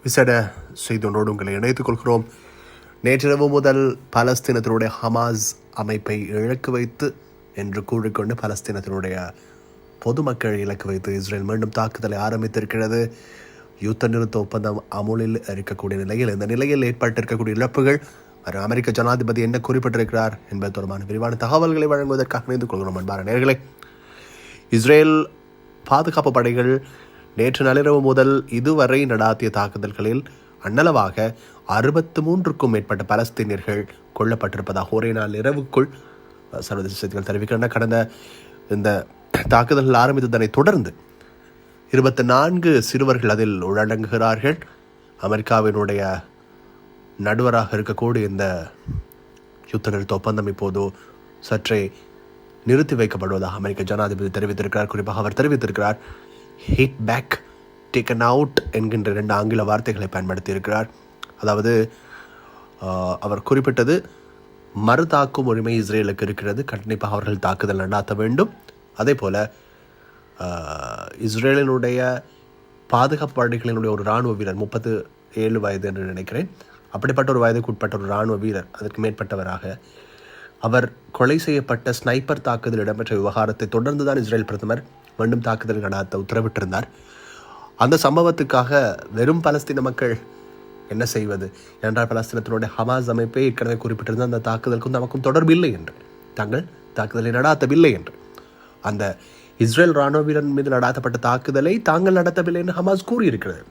விசேட செய்தி ஒன்றோடு உங்களை இணைத்துக் கொள்கிறோம். நேற்றிரவு முதல் பலஸ்தீனத்தினுடைய ஹமாஸ் அமைப்பை இலக்கு வைத்து என்று கூறிக்கொண்டு பலஸ்தீனத்தினுடைய பொதுமக்கள் இலக்கு வைத்து இஸ்ரேல் மீண்டும் தாக்குதலை ஆரம்பித்திருக்கிறது. யுத்த நிறுத்த ஒப்பந்தம் அமுலில் இருக்கக்கூடிய நிலையில் இந்த நிலையில் ஏற்பட்டிருக்கக்கூடிய இழப்புகள் அமெரிக்க ஜனாதிபதி என்ன குறிப்பிட்டிருக்கிறார் என்பது தொடர்பான விரிவான தகவல்களை வழங்குவதற்காக இணைந்து கொள்கிறோம். அன்பான நேயர்களே, இஸ்ரேல் பாதுகாப்பு படைகள் நேற்று நள்ளிரவு முதல் இதுவரை நடாத்திய தாக்குதல்களில் அன்னளவாக 63க்கும் மேற்பட்ட பலஸ்தீனியர்கள் கொல்லப்பட்டிருப்பதாக ஒரே நாள் இரவுக்குள் சர்வதேச செய்திகள் தெரிவிக்கின்றன. கடந்த இந்த தாக்குதல்கள் ஆரம்பித்ததனை தொடர்ந்து 24 சிறுவர்கள் அதில் உள்ளடங்குகிறார்கள். அமெரிக்காவினுடைய நடுவராக இருக்கக்கூடிய இந்த யுத்த நிறுத்த ஒப்பந்தம் இப்போது சற்றே நிறுத்தி வைக்கப்படுவதாக அமெரிக்க ஜனாதிபதி தெரிவித்திருக்கிறார். குறிப்பாக அவர் தெரிவித்திருக்கிறார், ஹிட் பேக் டேக்கன் அவுட் என்கின்ற 2 ஆங்கில வார்த்தைகளை பயன்படுத்தி இருக்கிறார். அதாவது அவர் குறிப்பிட்டது, மறுதாக்கும் உரிமை இஸ்ரேலுக்கு இருக்கிறது, கண்டிப்பாக அவர்கள் தாக்குதல் நடாத்த வேண்டும். அதே போல இஸ்ரேலினுடைய பாதுகாப்பு படைகளினுடைய ஒரு இராணுவ வீரர் 37 வயது என்று நினைக்கிறேன், அப்படிப்பட்ட ஒரு வயதுக்கு உட்பட்ட ஒரு இராணுவ வீரர், அதற்கு மேற்பட்டவராக அவர் கொலை செய்யப்பட்ட ஸ்னைப்பர் தாக்குதல் இடம்பெற்ற விவகாரத்தை தொடர்ந்து தான் இஸ்ரேல் பிரதமர் மீண்டும் தாக்குதல் நடாத்த உத்தரவிட்டிருந்தார். அந்த சம்பவத்துக்காக வெறும் பலஸ்தீன மக்கள் என்ன செய்வது என்றால், பலஸ்தீனத்தினுடைய ஹமாஸ் அமைப்பை ஏற்கனவே குறிப்பிட்டிருந்த அந்த தாக்குதலுக்கும் நமக்கும் தொடர்பு இல்லை என்று, தாங்கள் தாக்குதலை நடாத்தவில்லை என்று, அந்த இஸ்ரேல் இராணுவ வீரன் மீது நடாத்தப்பட்ட தாக்குதலை தாங்கள் நடத்தவில்லை என்று ஹமாஸ் கூறியிருக்கிறது.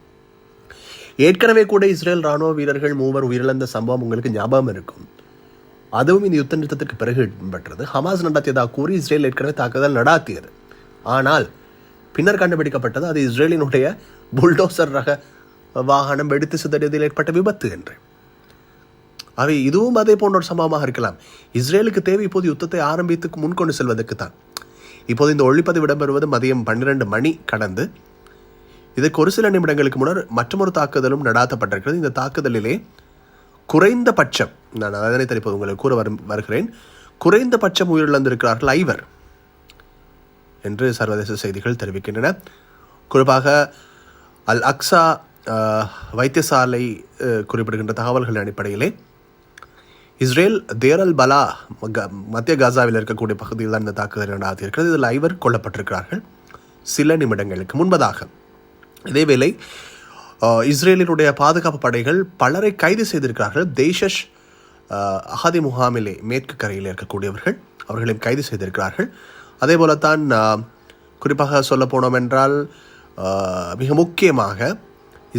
ஏற்கனவே கூட இஸ்ரேல் இராணுவ வீரர்கள் 3 உயிரிழந்த சம்பவம் உங்களுக்கு ஞாபகம் இருக்கும். அதுவும் இந்த யுத்த நிறுத்தத்திற்கு பிறகு இடம்பெற்றது. ஹமாஸ் நடத்தியதாக கூறி இஸ்ரேல் ஏற்கனவே தாக்குதல் நடாத்தியது. ஆனால் பின்னர் கண்டுபிடிக்கப்பட்டது அது இஸ்ரேலினுடைய புல்டோசர் ரக வாகனம் வெடித்து சிதறியதில் ஏற்பட்ட விபத்து என்று. அவை இதுவும் அதே போன்ற ஒரு சம்பவமாக இருக்கலாம். இஸ்ரேலுக்கு தேவை இப்போது யுத்தத்தை ஆரம்பித்து முன்கொண்டு செல்வதற்கு தான். இப்போது இந்த ஒளிப்பதிவு இடம்பெறுவது மதியம் 12 மணி கடந்து. இதற்கு ஒரு சில நிமிடங்களுக்கு முன்னர் மற்றொரு தாக்குதலும் நடாத்தப்பட்டிருக்கிறது. இந்த தாக்குதலிலே குறைந்தபட்சம், நான் அதனை இப்போது உங்களுக்கு கூற வருகிறேன், குறைந்தபட்சம் உயிரிழந்திருக்கிறார்கள் 5 என்று சர்வதேச செய்திகள் தெரிவிக்கின்றன. குறிப்பாக அல் அக்ஸா வைத்தியசாலை குறிப்பிடுகின்ற தகவல்கள் அடிப்படையிலே இஸ்ரேல் தேர் அல் பலா மத்திய காசாவில் இருக்கக்கூடிய பகுதியில் தான் இந்த தாக்குதல் நடாத்தியிருக்கிறது. இதில் 5 கொல்லப்பட்டிருக்கிறார்கள் சில நிமிடங்களுக்கு முன்பதாக. இதேவேளை இஸ்ரேலினுடைய பாதுகாப்பு படைகள் பலரை கைது செய்திருக்கிறார்கள். தேஷஷ் அஹதி முகாமிலே மேற்கு கரையில் இருக்கக்கூடியவர்கள், அவர்களையும் கைது செய்திருக்கிறார்கள். அதே போலத்தான் குறிப்பாக சொல்ல போனோம் என்றால் மிக முக்கியமாக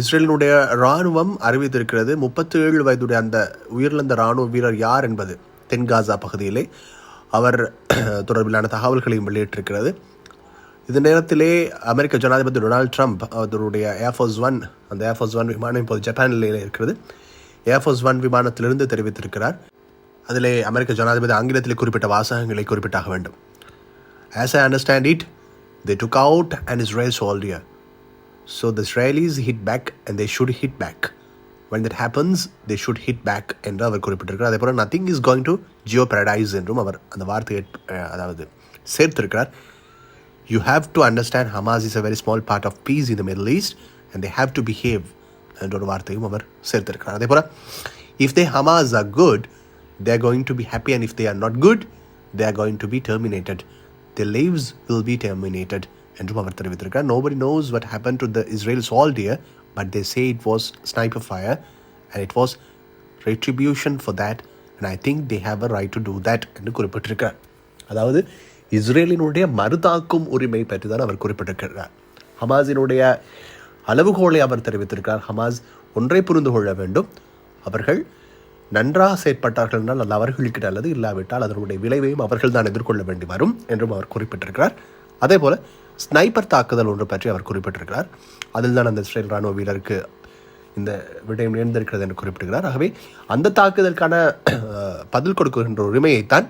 இஸ்ரேலினுடைய இராணுவம் அறிவித்திருக்கிறது 37 வயதுடைய அந்த உயிரிழந்த இராணுவ வீரர் யார் என்பது தென்காசா பகுதியிலே அவர் தொடர்பிலான தகவல்களையும் வெளியிட்டிருக்கிறது. இந்த நேரத்திலே அமெரிக்க ஜனாதிபதி டொனால்ட் ட்ரம்ப் அவருடைய ஏர்ஃபோர்ஸ் 1, அந்த ஏர்ஃபோர்ஸ் 1 விமானம் இப்போது ஜப்பானில் இருக்கிறது, ஏர்ஃபோர்ஸ் 1 விமானத்திலிருந்து தெரிவித்திருக்கிறார். அதிலே அமெரிக்க ஜனாதிபதி ஆங்கிலத்தில் குறிப்பிட்ட வாசகங்களை குறிப்பிட்டாக வேண்டும். As I understand it, they took out an Israeli soldier. So the Israelis hit back and they should hit back. When that happens, they should hit back என்று அவர் குறிப்பிட்டிருக்கிறார். அதே போல nothing is going to jeopardize என்றும் அவர் அந்த வார்த்தையை அதாவது சேர்த்திருக்கிறார். You have to understand Hamas is a very small part of peace in the Middle East and they have to behave என்ற ஒரு வார்த்தையும் அவர் சேர்த்திருக்கிறார். அதே போல if the Hamas are good, they are going to be happy, and if they are not good, they are going to be terminated. Their lives will be terminated என்றும் அவர் தெரிவித்திருக்கிறார். Nobody knows what happened to the Israeli soldier, but they say it was sniper fire and it was retribution for that, and I think they have a right to do that என்று குறிப்பிட்டிருக்கிறார். அதாவது இஸ்ரேலினுடைய மறுதாக்கும் உரிமை பற்றி தான் அவர் குறிப்பிட்டிருக்கிறார். ஹமாஸினுடைய அளவுகோலை அவர் தெரிவித்திருக்கிறார். ஹமாஸ் ஒன்றை புரிந்து கொள்ள வேண்டும், அவர்கள் நன்றாக செயற்பட்டார்கள் என்றால் அது அவர்களுக்கு நல்லது, இல்லாவிட்டால் அதனுடைய விளைவையும் அவர்கள் தான் எதிர்கொள்ள வேண்டி வரும் என்றும் அவர் குறிப்பிட்டிருக்கிறார். அதே போல ஸ்னைப்பர் தாக்குதல் ஒன்று பற்றி அவர் குறிப்பிட்டிருக்கிறார். அதில் தான் அந்த இஸ்ரேல் இராணுவ வீரருக்கு இந்த விடயம் நேர்ந்திருக்கிறது என்று குறிப்பிடுகிறார். ஆகவே அந்த தாக்குதலுக்கான பதில் கொடுக்கின்ற உரிமையைத்தான்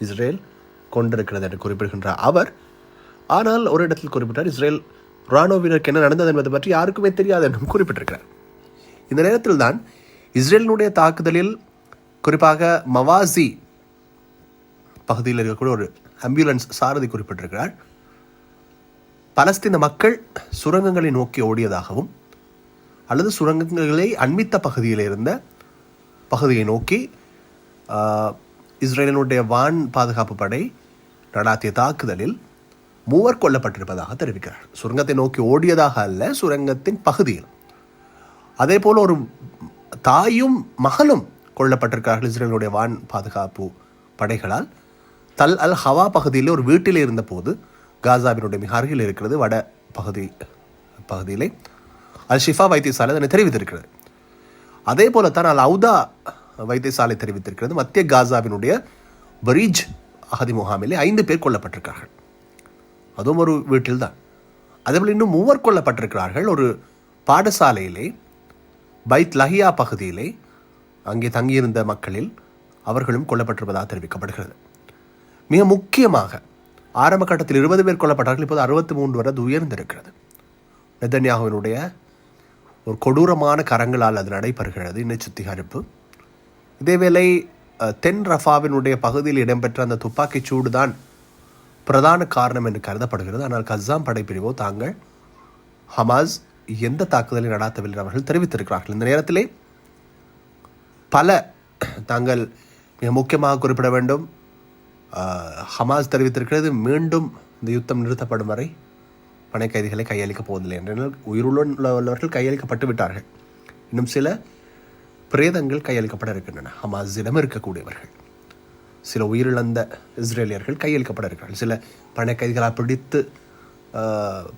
இஸ்ரேல் கொண்டிருக்கிறது என்று குறிப்பிடுகின்ற அவர், ஆனால் ஒரு இடத்தில் குறிப்பிட்டார், இஸ்ரேல் இராணுவ வீரருக்கு என்ன நடந்தது என்பது பற்றி யாருக்குமே தெரியாது என்றும் குறிப்பிட்டிருக்கிறார். இந்த நேரத்தில் தான் இஸ்ரேலினுடைய தாக்குதலில் குறிப்பாக மவாசி பகுதியில் இருக்கக்கூடிய ஒரு ஆம்புலன்ஸ் சாரதி அல்லது சுரங்கங்களை அண்மித்த பகுதியில் இருந்த பகுதியை நோக்கி இஸ்ரேலினுடைய வான் பாதுகாப்பு படை நடாத்திய தாக்குதலில் 3 கொல்லப்பட்டிருப்பதாக தெரிவிக்கிறார். சுரங்கத்தை நோக்கி ஓடியதாக அல்ல, சுரங்கத்தின் பகுதியில். அதே போல் ஒரு தாயும் மகளும் கொல்லப்பட்டிருக்கிறார்கள் இஸ்ரேலுடைய வான் பாதுகாப்பு படைகளால். தல் அல் ஹவா பகுதியில் ஒரு வீட்டில் இருந்த போது, காசாவினுடைய மிக அருகில் இருக்கிறது வட பகுதியிலே அல் ஷிஃபா வைத்தியசாலை அதனை தெரிவித்திருக்கிறது. அதே போலத்தான் அல் அவுதா வைத்தியசாலை தெரிவித்திருக்கிறது. மத்திய காசாவினுடைய பரீஜ் அகதி முகாமிலே 5 பேர் கொல்லப்பட்டிருக்கிறார்கள், அதுவும் ஒரு வீட்டில் தான். அதேபோல் இன்னும் 3 கொல்லப்பட்டிருக்கிறார்கள் ஒரு பாடசாலையிலே, பைத் லஹியா பகுதியிலே. அங்கே தங்கியிருந்த மக்களில் அவர்களும் கொல்லப்பட்டிருப்பதாக தெரிவிக்கப்படுகிறது. மிக முக்கியமாக ஆரம்ப கட்டத்தில் 20 பேர் கொல்லப்பட்டார்கள், இப்போது 63 வரை உயர்ந்திருக்கிறது. நெதன்யாகுவினுடைய ஒரு கொடூரமான கரங்களால் அது நடைபெறுகிறது இணை சுத்திகரிப்பு. இதேவேளை தென் ரஃபாவினுடைய பகுதியில் இடம்பெற்ற அந்த துப்பாக்கிச் சூடு தான் பிரதான காரணம் என்று கருதப்படுகிறது. ஆனால் கஸ்ஸாம் படைப்பிரிவோ தாங்கள் ஹமாஸ் எந்த தாக்குதலை நடாத்தவில்லை அவர்கள் தெரிவித்திருக்கிறார்கள். இந்த நேரத்திலே பல தாங்கள் மிக முக்கியமாக குறிப்பிட வேண்டும், ஹமாஸ் தெரிவித்திருக்கிறது மீண்டும் இந்த யுத்தம் நிறுத்தப்படும் வரை பணை கைதிகளை கையளிக்கப் போவதில்லை என்றால் உயிருள்ளவர்கள் கையளிக்கப்பட்டு விட்டார்கள். இன்னும் சில பிரேதங்கள் கையளிக்கப்பட இருக்கின்றன. ஹமாஸிடம் இருக்கக்கூடியவர்கள், சில உயிரிழந்த இஸ்ரேலியர்கள் கையளிக்கப்பட இருக்கிறார்கள். சில பணை கைதிகளாக பிடித்து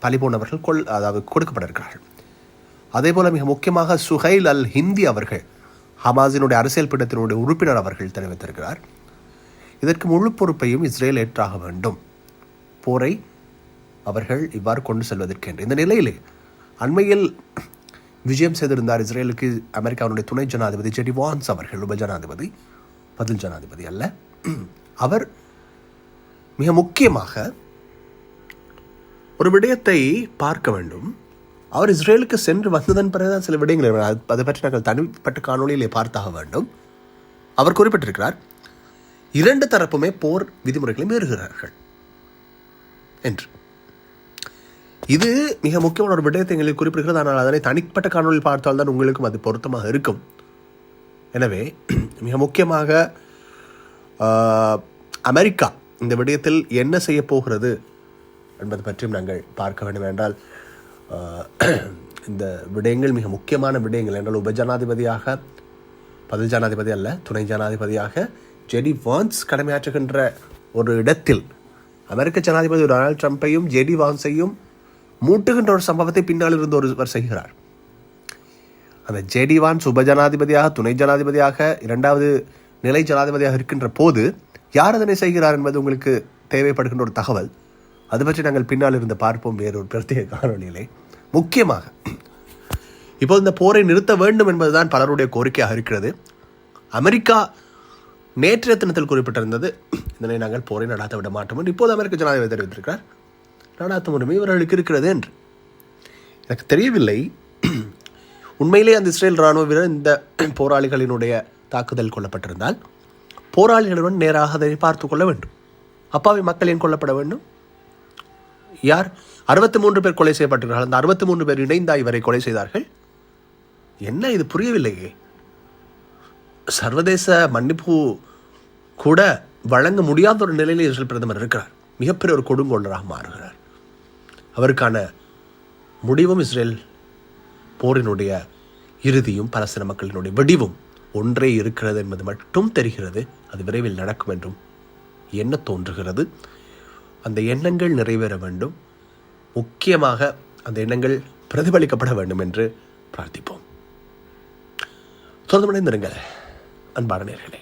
பலி போனவர்கள் அதாவது கொடுக்கப்பட இருக்கிறார்கள். அதே போல மிக முக்கியமாக சுஹைல் அல் ஹிந்தி அவர்கள், ஹமாஸினுடைய அரசியல் பீடத்தினுடைய உறுப்பினர், அவர்கள் தெரிவித்திருக்கிறார், இதற்கு முழு பொறுப்பையும் இஸ்ரேல் ஏற்றாக வேண்டும், போரை அவர்கள் இவ்வாறு கொண்டு செல்வதற்கு என்று. இந்த நிலையிலே அண்மையில் விஜயம் செய்திருந்தார் இஸ்ரேலுக்கு அமெரிக்காவுடைய துணை ஜனாதிபதி ஜெடி வான்ஸ் அவர்கள், உப ஜனாதிபதி, பதில் ஜனாதிபதி அல்ல. அவர் மிக முக்கியமாக ஒரு விடயத்தை பார்க்க வேண்டும். அவர் இஸ்ரேலுக்கு சென்று வந்ததன் பிறகுதான் சில விடயங்கள் அதை பற்றி நாங்கள் தனிப்பட்ட காணொலியிலே பார்த்தாக வேண்டும். அவர் குறிப்பிட்டிருக்கிறார், 2 தரப்புமே போர் விதிமுறைகளை மீறுகிறார்கள் என்று. இது மிக முக்கியமான ஒரு விடயத்தை எங்களுக்கு குறிப்பிடுகிறது. ஆனால் அதனை தனிப்பட்ட காணொலியில் பார்த்தால்தான் உங்களுக்கும் அது பொருத்தமாக இருக்கும். எனவே மிக முக்கியமாக அமெரிக்கா இந்த விடயத்தில் என்ன செய்ய போகிறது என்பது பற்றியும் நாங்கள் பார்க்க வேண்டும். என்றால் இந்த விடயங்கள் மிக முக்கியமான விடயங்கள் என்றால், உப ஜனாதிபதியாக, பதில் ஜனாதிபதி அல்ல, துணை ஜனாதிபதியாக ஜெடி வான்ஸ் கடமையாற்றுகின்ற ஒரு இடத்தில் அமெரிக்க ஜனாதிபதி டொனால்ட் ட்ரம்பையும் ஜெடி வான்ஸையும் மூட்டுகின்ற ஒரு சம்பவத்தை பின்னால் இருந்து ஒருவர் செய்கிறார். அந்த ஜெடி வான்ஸ் உப ஜனாதிபதியாக, துணை ஜனாதிபதியாக, 2வது நிலை ஜனாதிபதியாக இருக்கின்ற போது யார் அதனை செய்கிறார் என்பது உங்களுக்கு தேவைப்படுகின்ற ஒரு தகவல். அது பற்றி நாங்கள் பின்னால் இருந்து பார்ப்போம் வேறொரு பிரத்யேக காணொலியிலே. முக்கியமாக இப்போது இந்த போரை நிறுத்த வேண்டும் என்பதுதான் பலருடைய கோரிக்கையாக இருக்கிறது. அமெரிக்கா நேற்றைய தினத்தில் குறிப்பிட்டிருந்தது, இதனை நாங்கள் போரை நடாத்த விட மாட்டோம் என்று. இப்போது அமெரிக்க ஜனாதிபதி தெரிவித்திருக்கிறார், நடாத்தும் உரிமை இவர்களுக்கு இருக்கிறது என்று. எனக்கு தெரியவில்லை உண்மையிலே அந்த இஸ்ரேல் இராணுவ வீரர் இந்த போராளிகளினுடைய தாக்குதல் கொல்லப்பட்டிருந்தால் போராளிகளுடன் நேராக அதை பார்த்து கொள்ள வேண்டும். அப்பாவி மக்கள் ஏன் கொல்லப்பட வேண்டும்? யார் 63 பேர் கொலை செய்யப்பட்டிருக்கிறார்கள். அந்த 63 பேர் இணைந்தா இவரை கொலை செய்தார்கள்? என்ன இது புரியவில்லையே. சர்வதேச மன்னிப்பு கூட வழங்க முடியாத ஒரு நிலையில் இஸ்ரேல் பிரதமர் இருக்கிறார். மிகப்பெரிய ஒரு கொடுங்கோலராக மாறுகிறார். அவருக்கான முடிவும் இஸ்ரேல் போரினுடைய இறுதியும் பலஸ்தீன மக்களினுடைய வெடிவும் ஒன்றே இருக்கிறது என்பது மட்டும் தெரிகிறது. அது விரைவில் நடக்கும் என்றும் எண்ண தோன்றுகிறது. அந்த எண்ணங்கள் நிறைவேற வேண்டும். முக்கியமாக அந்த எண்ணங்கள் பிரதிபலிக்கப்பட வேண்டும் என்று பிரார்த்திப்போம். தொடர்ந்து இணைந்திருங்கள் அன்பான நேயர்களே.